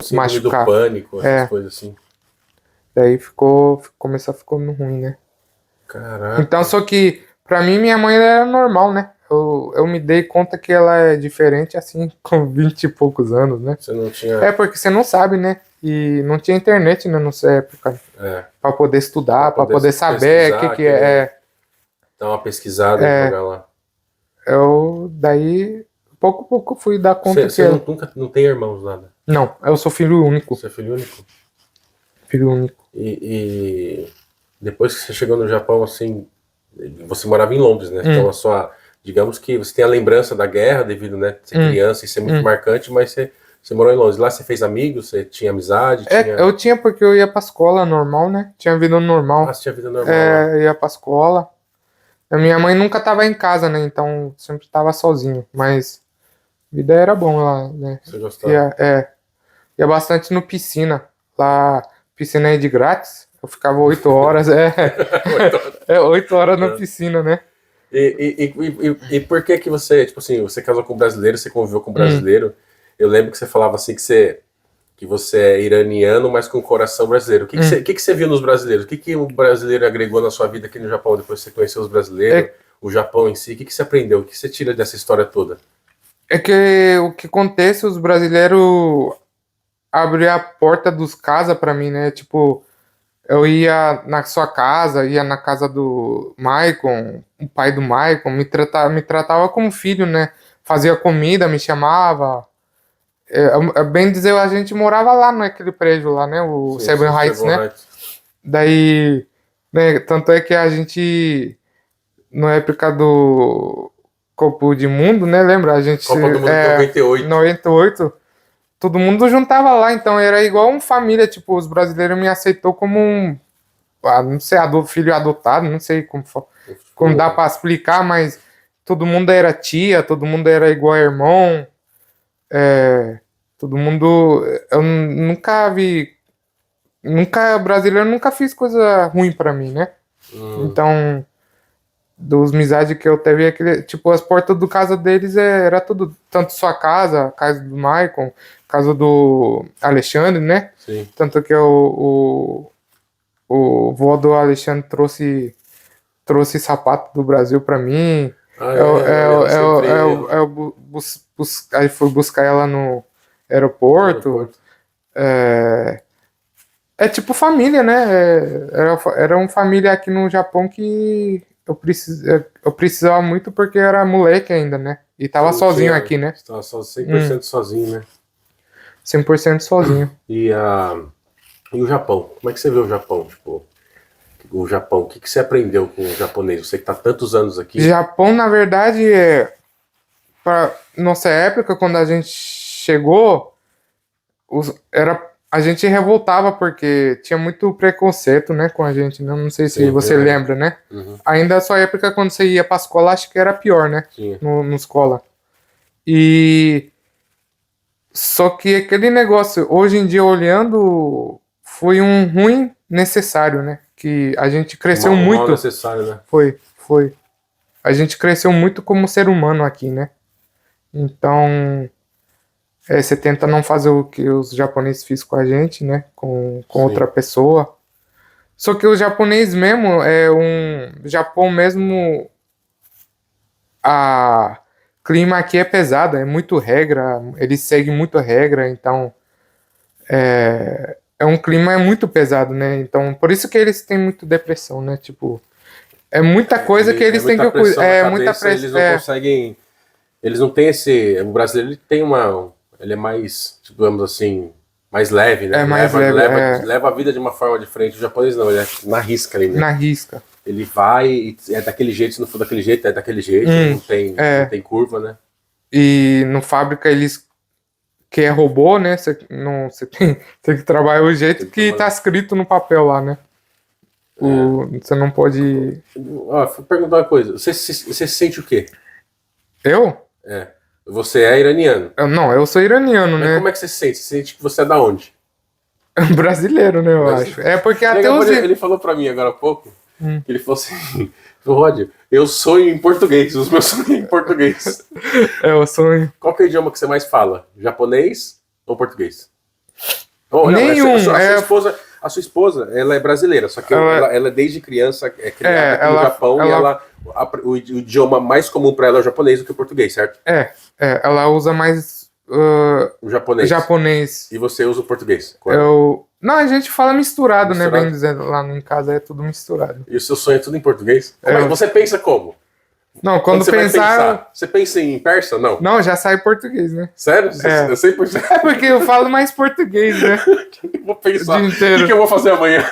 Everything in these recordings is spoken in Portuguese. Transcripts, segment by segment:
se machucar. do pânico, essas coisas assim. Daí começou a ficar ruim, né? Caraca. Então, só que pra mim, minha mãe era normal, né? Eu me dei conta que ela é diferente assim com 20 e poucos anos, né? Você não tinha... É porque você não sabe, né? E não tinha internet, né, nessa época. Pra poder estudar, pra poder saber o que é. Dar uma pesquisada e jogar lá. Daí, pouco a pouco fui dar conta Você não tem irmãos, nada? Não, eu sou filho único. Você é filho único? Filho único. E depois que você chegou no Japão, assim, você morava em Londres, né? Então digamos que você tem a lembrança da guerra devido, né, ser criança e ser muito marcante, mas você morou em Londres. Lá você fez amigos, você tinha amizade? Eu tinha porque eu ia pra escola normal, né? Tinha vida normal. Você tinha vida normal. Eu ia pra escola. A minha mãe nunca tava em casa, né? Então sempre tava sozinho. Mas a vida era bom lá, né? Você gostava? Ia bastante no piscina. Lá, piscina é de grátis. Eu ficava 8 horas, 8 horas na piscina, né? E por que você, tipo assim, você casou com um brasileiro, você conviveu com um brasileiro, eu lembro que você falava assim que você é iraniano, mas com coração brasileiro. O que você viu nos brasileiros? O que o brasileiro agregou na sua vida aqui no Japão, depois que você conheceu os brasileiros, o Japão em si? O que você aprendeu? O que você tira dessa história toda? É que o que acontece, os brasileiros abriram a porta dos casas pra mim, né? Tipo, eu ia na sua casa, ia na casa do Maicon, o pai do Maicon, me tratava como filho, né? Fazia comida, me chamava. Bem dizer, a gente morava lá naquele prédio lá, né? O Seven Heights, né? Daí, né? Tanto é que a gente, na época do Copa do Mundo, né? Lembra? A gente... Copa do Mundo de 98. 98. Todo mundo juntava lá, então era igual uma família, tipo, os brasileiros me aceitou como não sei, filho adotado, não sei como dá pra explicar, mas todo mundo era tia, todo mundo era igual irmão, todo mundo, eu nunca vi, brasileiro nunca fiz coisa ruim pra mim, né? Então, dos amizades que eu teve, tipo, as portas do casa deles era tudo, tanto sua casa, casa do Maicon, casa do Alexandre, né? Sim. Tanto que o vô do Alexandre trouxe sapato do Brasil pra mim. Aí fui buscar ela no aeroporto. É tipo família, né? Era uma família aqui no Japão que eu precisava muito porque era moleque ainda, né? E tava sozinho aqui, né? Você tava 100% sozinho, né? 100% sozinho. E o Japão? Como é que você vê o Japão? Tipo, o Japão, o que você aprendeu com o japonês? Você que tá tantos anos aqui. Japão, na verdade, pra nossa época, quando a gente chegou, a gente revoltava porque tinha muito preconceito, né, com a gente, né? Não sei se você lembra, né? Ainda a sua época, quando você ia pra escola, acho que era pior, né? No escola. Só que aquele negócio, hoje em dia, olhando, foi um ruim necessário, né? Que a gente cresceu muito. Mal necessário, né? Foi. A gente cresceu muito como ser humano aqui, né? Então... você tenta não fazer o que os japoneses fizeram com a gente, né? Com outra pessoa. Só que o japonês mesmo Japão mesmo. A clima aqui é pesado, é muito regra. Eles seguem muito regra, então. Um clima muito pesado, né? Então, por isso que eles têm muito depressão, né? Tipo. É muita coisa que eles têm que cuidar. Muita pressão. Eles não conseguem. Eles não têm esse. O brasileiro ele tem uma. Ele é mais, digamos assim, mais leve, né? Leva a vida de uma forma diferente. O japonês não, ele é na risca ali, né? Na risca. Ele vai e é daquele jeito, se não for daquele jeito, é daquele jeito. Não tem curva, né? E no fábrica eles que é robô, né? Você tem que trabalhar o jeito que tá escrito no papel lá, né? Você não pode... Vou perguntar uma coisa. Você se sente o quê? Eu? Você é iraniano. Eu sou iraniano, mas né? Como é que você se sente? Você sente que você é da onde? Brasileiro, né, eu acho. É porque até Ele falou pra mim agora há pouco, que ele falou assim, Rod, eu sonho em português, os meus sonhos em português. Eu sonho. Qual que é o idioma que você mais fala? Japonês ou português? Bom, não, Nenhum. A sua esposa, ela é brasileira, só que ela desde criança é criada aqui no Japão e o idioma mais comum para ela é o japonês do que o português, certo? Ela usa mais o japonês. E você usa o português? Não, a gente fala misturado, né? Bem dizendo, lá em casa é tudo misturado. E o seu sonho é tudo em português? Você pensa como? Não, quando você pensar... Você pensa em persa, não? Não, já sai português, né? Sério? Eu 100%. É porque eu falo mais português, né? Eu vou pensar, o que eu vou fazer amanhã?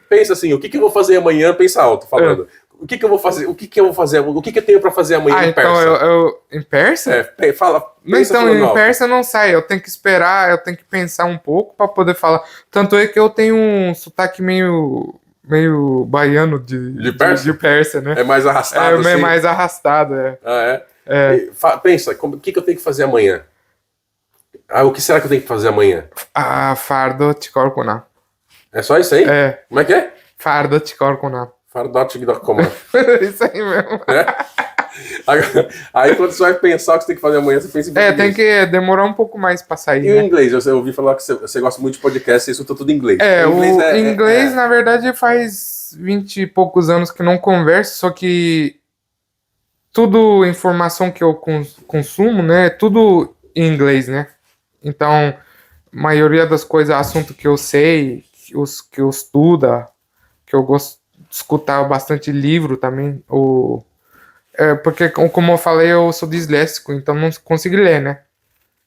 Pensa assim, o que eu vou fazer amanhã? Pensa alto, falando. O que eu vou fazer? O que eu tenho pra fazer amanhã em persa? Então em persa? Então, em persa não sai. Eu tenho que esperar, eu tenho que pensar um pouco pra poder falar. Tanto é que eu tenho um sotaque meio baiano de persa, né? É mais arrastado, assim? É mais arrastado, Pensa, o que eu tenho que fazer amanhã? O que será que eu tenho que fazer amanhã? Fardo tikorkona. É só isso aí? Como é que é? Fardo tikorkona. Isso aí mesmo. Aí quando você vai pensar o que você tem que fazer amanhã, você pensa em português. Tem que demorar um pouco mais pra sair. E o inglês? Eu ouvi falar que você gosta muito de podcast, você escuta tudo em inglês. O inglês, na verdade, faz 20 e poucos anos que não converso, só que tudo informação que eu consumo, né, tudo em inglês, né? Então, a maioria das coisas, assunto que eu sei, que eu estudo, que eu gosto de escutar bastante livro também, porque, como eu falei, eu sou disléxico, então não consigo ler, né?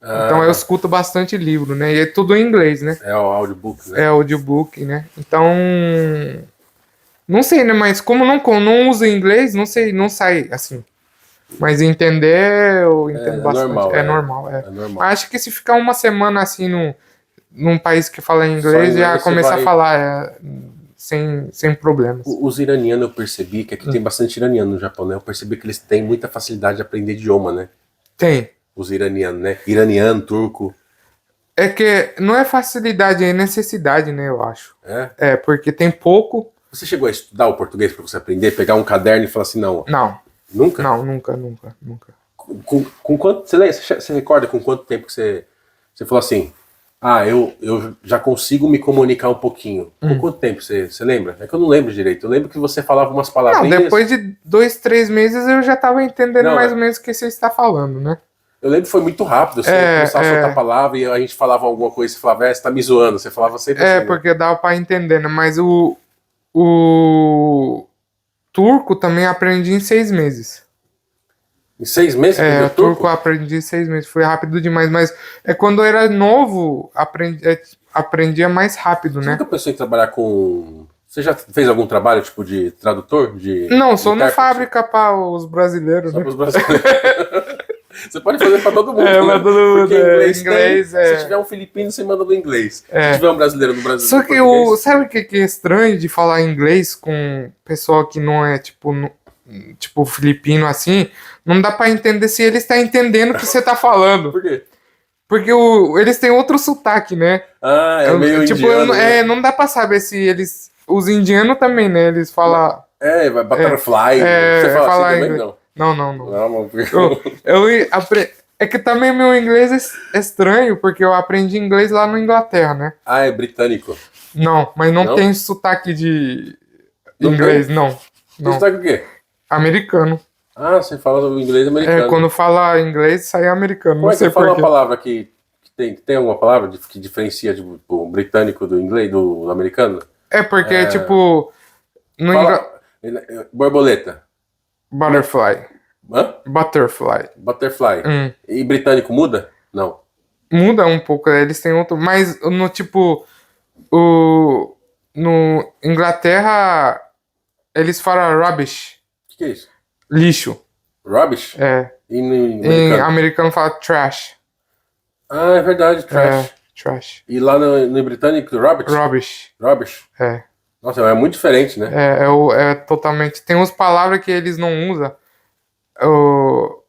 Então eu escuto bastante livro, né? E é tudo em inglês, né? É o audiobook, né? É audiobook, né? Então, não sei, né? Mas como não uso inglês, não sei, não sai assim. Mas entender, eu entendo bastante. Normal. Acho que se ficar uma semana assim num país que fala inglês, já começar a falar sem problemas. Os iranianos, eu percebi que aqui tem bastante iraniano no Japão, né? Eu percebi que eles têm muita facilidade de aprender idioma, né? Tem. Os iranianos, né? Iraniano, turco. É que não é facilidade, é necessidade, né? Eu acho. É? Porque tem pouco. Você chegou a estudar o português pra você aprender? Pegar um caderno e falar assim, não? Não. Nunca? Não, nunca. Com quanto... Você recorda com quanto tempo que você falou assim... eu já consigo me comunicar um pouquinho. Com quanto tempo você lembra? É que eu não lembro direito. Eu lembro que você falava umas palavrinhas... Não, depois de 2, 3 meses eu já tava entendendo mais ou menos o que você está falando, né? Eu lembro que foi muito rápido. Você começava a soltar a palavra e a gente falava alguma coisa, você falava, você tá me zoando. Você falava sempre assim, porque dava pra entender, né? Mas o turco também aprendi em 6 meses. Em 6 meses? O turco eu aprendi em 6 meses. Foi rápido demais, mas quando eu era novo, aprendia mais rápido, né? Você nunca pensou em trabalhar com... Você já fez algum trabalho, tipo, de tradutor? Não, sou na fábrica para os brasileiros, né? Para os brasileiros. Você pode fazer para todo mundo, né? Porque inglês se tiver um filipino, você manda no inglês. Se tiver um brasileiro no Brasil. Só que sabe o que é estranho de falar inglês com pessoa que não é tipo filipino assim? Não dá para entender se ele está entendendo o que você tá falando. Por quê? Porque eles têm outro sotaque, né? Meio indiano. Não dá para saber se eles... Os indianos também, né? Eles falam... butterfly. Você fala assim também? Não. Não. É que também meu inglês é estranho, porque eu aprendi inglês lá na Inglaterra, né? É britânico? Não, mas não tem sotaque de inglês, não. Tem sotaque o quê? Americano. Você fala o inglês americano. Quando fala inglês, sai americano. Como é que você fala uma palavra que tem alguma palavra que diferencia o britânico do inglês, do americano? Porque, tipo... Borboleta. Butterfly. Hã? Butterfly. E britânico muda? Não. Muda um pouco, eles têm outro... Mas no Inglaterra, eles falam rubbish. O que é isso? Lixo. Rubbish? E no americano? Em americano fala trash. É verdade, trash. Trash. E lá no britânico, rubbish? Rubbish. Nossa, é muito diferente, né? É totalmente... Tem umas palavras que eles não usam. O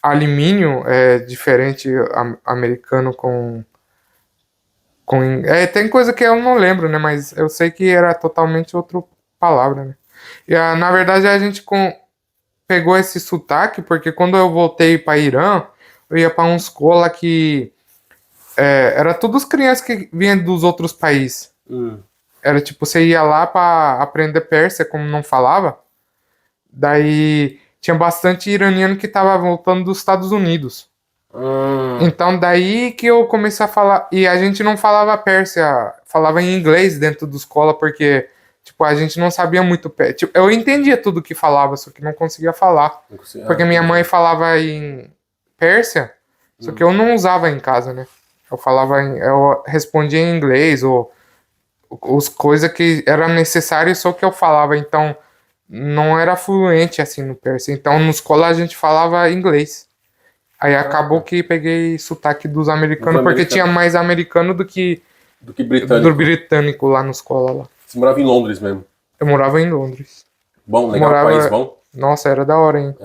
alumínio é diferente americano com... tem coisa que eu não lembro, né? Mas eu sei que era totalmente outra palavra, né? E na verdade a gente pegou esse sotaque porque quando eu voltei para Irã, eu ia para uma escola que Era todos crianças que vinham dos outros países. Hum. Era tipo, você ia lá pra aprender persa, como não falava. Daí tinha bastante iraniano que tava voltando dos Estados Unidos. Então daí que eu comecei a falar. E a gente não falava Pérsia, falava em inglês dentro da escola, porque tipo, a gente não sabia muito. Tipo, eu entendia tudo que falava, só que não conseguia falar. Porque minha mãe falava em Pérsia, só que eu não usava em casa, né? Eu respondia em inglês, ou as coisas que eram necessárias, só que eu falava. Então não era fluente assim no Pérsia. Então na escola a gente falava inglês. Aí acabou que peguei sotaque dos americanos, porque tinha mais americano do que britânico. do britânico lá na escola. Lá. Você morava em Londres mesmo? Eu morava em Londres. Bom, legal, país bom? Nossa, era da hora, hein?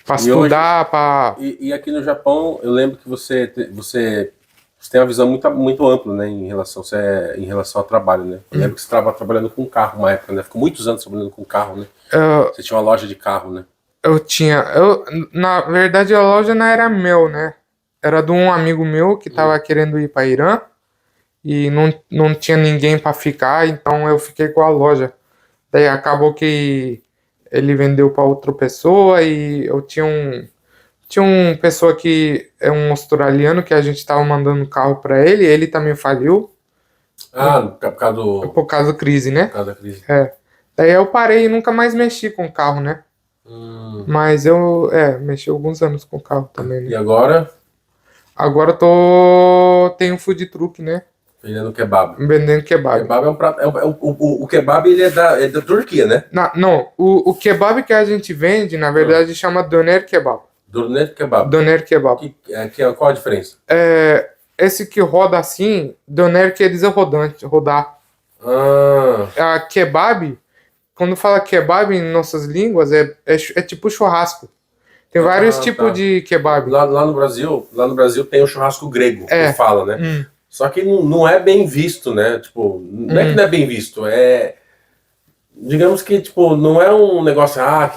Pra estudar, pra... E aqui no Japão, eu lembro que você tem uma visão muito ampla, né, em relação ao trabalho, né? Eu lembro que você estava trabalhando com carro uma época, né? Ficou muitos anos trabalhando com carro, né? Você tinha uma loja de carro, né? Na verdade, a loja não era meu, né? Era de um amigo meu que tava querendo ir para Irã e não tinha ninguém para ficar, então eu fiquei com a loja. Daí acabou que ele vendeu para outra pessoa e eu tinha um pessoa que é um australiano que a gente tava mandando carro para ele também faliu. Por causa da crise, né? Por causa da crise. Daí eu parei e nunca mais mexi com carro, né? Mas eu, mexi alguns anos com carro também, né? E agora? Agora eu tenho food truck, né? Vendendo kebab. Vendendo kebab. Kebab é um prato. O kebab ele é da Turquia, né? Não, o kebab que a gente vende, na verdade, chama doner kebab. Doner kebab. Doner kebab. Qual a diferença? Esse que roda assim, doner quer dizer rodar. A kebab, quando fala kebab em nossas línguas, é tipo churrasco. Tem vários tipos de kebab. Lá no Brasil tem o churrasco grego, que fala, né? Só que não é bem visto, né? Tipo, não é que não é bem visto, digamos que, tipo, não é um negócio, eu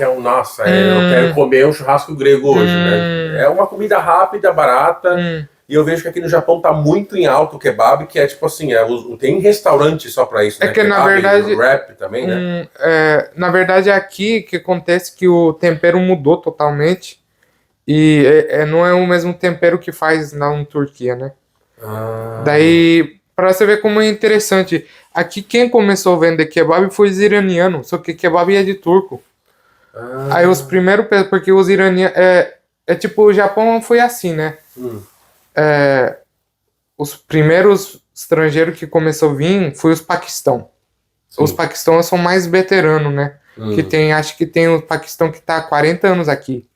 quero comer um churrasco grego hoje, né? É uma comida rápida, barata, e eu vejo que aqui no Japão tá muito em alta o kebab, que é tipo assim, tem restaurante só pra isso, né? Que na verdade... wrap também, né? Na verdade, aqui que acontece que o tempero mudou totalmente, e não é o mesmo tempero que faz na Turquia, né? Daí, pra você ver como é interessante, aqui quem começou a vender kebab foi os iranianos, só que kebab é de turco. Aí os primeiros, porque os iranianos, tipo, o Japão foi assim, né? Os primeiros estrangeiros que começou a vir foi os Paquistão. Os paquistanos são mais veteranos, né? Acho que tem o Paquistão que tá há 40 anos aqui.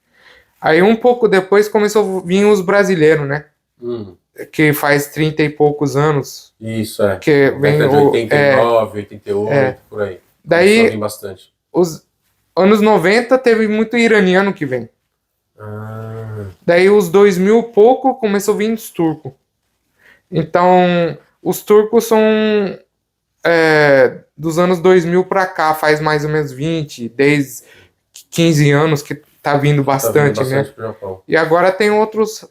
Aí um pouco depois começou a vir os brasileiros, né? Que faz 30 e poucos anos. Isso, Que vem 89, 88, por aí. Daí, bastante. Os anos 90 teve muito iraniano que vem. Daí os 2000 pouco começou a vir os turcos. Então, os turcos são dos anos 2000 pra cá, faz mais ou menos 10, 15 anos que tá vindo bastante, né? Pro Japão. E agora tem outros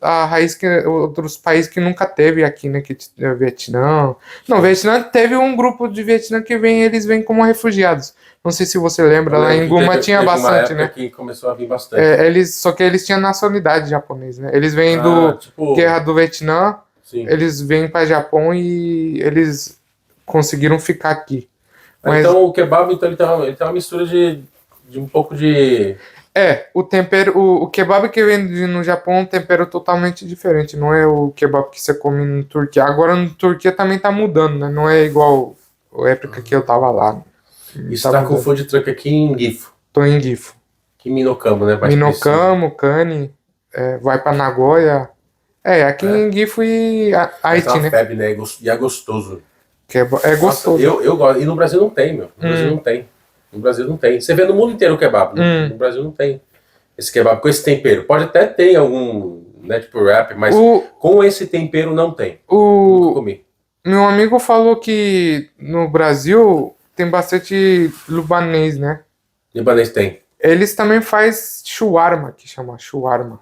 países que nunca teve aqui, né? Que Vietnã. Não, Vietnã teve um grupo de Vietnã que eles vêm como refugiados. Não sei se você lembra, lá em Guma tinha bastante, né? Que começou a vir bastante. Só que eles tinham nacionalidade japonesa, né? Eles vêm Guerra do Vietnã, eles vêm para Japão e eles conseguiram ficar aqui. Mas, então o kebab ele tem uma mistura de um pouco de... o tempero, o kebab que vende no Japão é um tempero totalmente diferente, não é o kebab que você come na Turquia. Agora na Turquia também tá mudando, né? Não é igual a época que eu tava lá. E você tá com o food truck aqui em Gifu? Tô em Gifu. Aqui em Minokamo, né? Minokamo, Kani, vai pra Nagoya. Aqui em Gifu e Aichi, né? Febre, né? E é gostoso. É gostoso. Nossa, eu gosto. E no Brasil não tem, meu. No Brasil não tem. Você vê no mundo inteiro o kebab. No Brasil não tem esse kebab com esse tempero. Pode até ter algum, né, tipo wrap, mas com esse tempero não tem. Nunca comi. Meu amigo falou que no Brasil tem bastante libanês, né? Libanês tem. Eles também fazem shawarma, que chama shawarma.